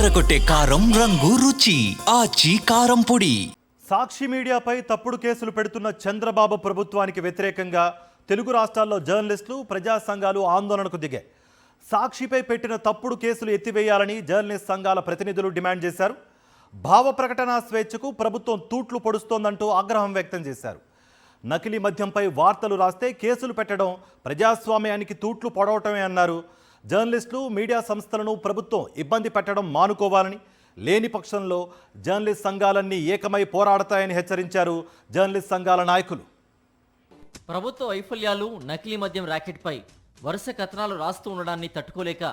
అదరకొట్టే కారం రంగు రుచి ఆచి కారం పొడి. సాక్షి మీడియాపై తప్పుడు కేసులు పెడుతున్న చంద్రబాబు ప్రభుత్వానికి వ్యతిరేకంగా తెలుగు రాష్ట్రాల్లో జర్నలిస్టులు ప్రజా సంఘాలు ఆందోళనకు దిగాయి. సాక్షిపై పెట్టిన తప్పుడు కేసులు ఎత్తివేయాలని జర్నలిస్ట్ సంఘాల ప్రతినిధులు డిమాండ్ చేశారు. భావ ప్రకటన స్వేచ్ఛకు ప్రభుత్వం తూట్లు పొడుస్తోందంటూ ఆగ్రహం వ్యక్తం చేశారు. నకిలీ మద్యంపై వార్తలు రాస్తే కేసులు పెట్టడం ప్రజాస్వామ్యానికి తూట్లు పొడవటమే అన్నారు. జర్నలిస్టులు మీడియా సంస్థలను ప్రభుత్వం ఇబ్బంది పెట్టడం మానుకోవాలని, లేని పక్షంలో జర్నలిస్ట్ సంఘాలన్నీ ఏకమై పోరాడతాయని హెచ్చరించారు జర్నలిస్ట్ సంఘాల నాయకులు. ప్రభుత్వ వైఫల్యాలు, నకిలీ మద్యం ర్యాకెట్పై వరుస కథనాలు రాస్తూ ఉండడాన్ని తట్టుకోలేక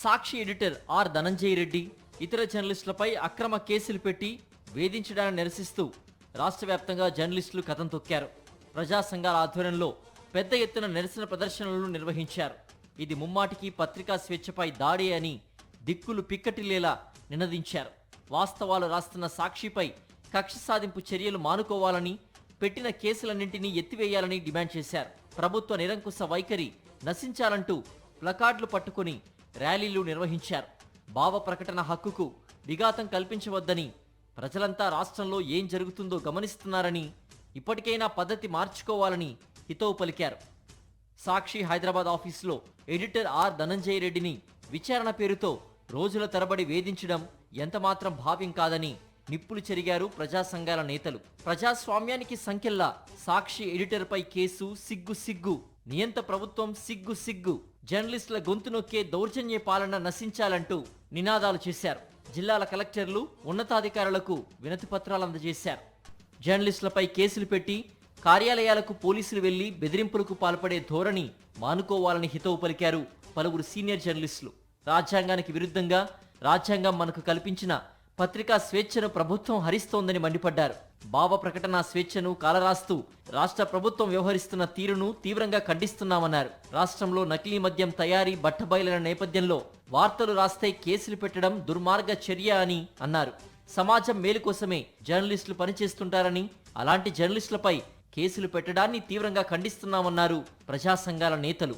సాక్షి ఎడిటర్ ఆర్ ధనంజయ రెడ్డి ఇతర జర్నలిస్టులపై అక్రమ కేసులు పెట్టి వేధించడాన్ని నిరసిస్తూ రాష్ట్ర వ్యాప్తంగా జర్నలిస్టులు కథం తొక్కారు. ప్రజా సంఘాల ఆధ్వర్యంలో పెద్ద ఎత్తున నిరసన ప్రదర్శనలు నిర్వహించారు. ఇది ముమ్మాటికి పత్రికా స్వేచ్ఛపై దాడి అని దిక్కులు పిక్కటిల్లేలా నినదించారు. వాస్తవాలు రాస్తున్న సాక్షిపై కక్ష సాధింపు చర్యలు మానుకోవాలని, పెట్టిన కేసులన్నింటినీ ఎత్తివేయాలని డిమాండ్ చేశారు. ప్రభుత్వ నిరంకుశ వైఖరి నశించాలంటూ ప్లకార్డులు పట్టుకుని ర్యాలీలు నిర్వహించారు. భావ ప్రకటన హక్కుకు విఘాతం కల్పించవద్దని, ప్రజలంతా రాష్ట్రంలో ఏం జరుగుతుందో గమనిస్తున్నారని, ఇప్పటికైనా పద్ధతి మార్చుకోవాలని హితవు పలికారు. సాక్షి హైదరాబాద్ ఆఫీసులో ఎడిటర్ ఆర్ ధనంజయ రెడ్డిని విచారణ పేరుతో రోజుల తరబడి వేధించడం ఎంతమాత్రం భావ్యం కాదని నిప్పులు చెరిగారు ప్రజా సంఘాల నేతలు. ప్రజాస్వామ్యానికి సంకెల్లా సాక్షి ఎడిటర్పై కేసు సిగ్గు, నియంత ప్రభుత్వం సిగ్గు, జర్నలిస్టుల గొంతు నొక్కే దౌర్జన్య పాలన నశించాలంటూ నినాదాలు చేశారు. జిల్లాల కలెక్టర్లు, ఉన్నతాధికారులకు వినతి పత్రాలు అందజేశారు. జర్నలిస్టులపై కేసులు పెట్టి కార్యాలయాలకు పోలీసులు వెళ్లి బెదిరింపులకు పాల్పడే ధోరణి మానుకోవాలని హితవు పలికారు పలువురు సీనియర్ జర్నలిస్టులు. రాజ్యాంగానికి విరుద్ధంగా రాజ్యాంగం మనకు కల్పించిన పత్రికా స్వేచ్ఛను ప్రభుత్వం హరిస్తోందని మండిపడ్డారు. భావ ప్రకటన స్వేచ్ఛను కాలరాస్తూ రాష్ట్ర ప్రభుత్వం వ్యవహరిస్తున్న తీరును తీవ్రంగా ఖండిస్తున్నామన్నారు. రాష్ట్రంలో నకిలీ మద్యం తయారీ బట్టబయలైన నేపథ్యంలో వార్తలు రాస్తే కేసులు పెట్టడం దుర్మార్గ చర్య అని అన్నారు. సమాజం మేలు కోసమే జర్నలిస్టులు పనిచేస్తుంటారని, అలాంటి జర్నలిస్టులపై కేసులు పెట్టడాన్ని తీవ్రంగా ఖండిస్తున్నామన్నారు ప్రజా సంఘాల నేతలు.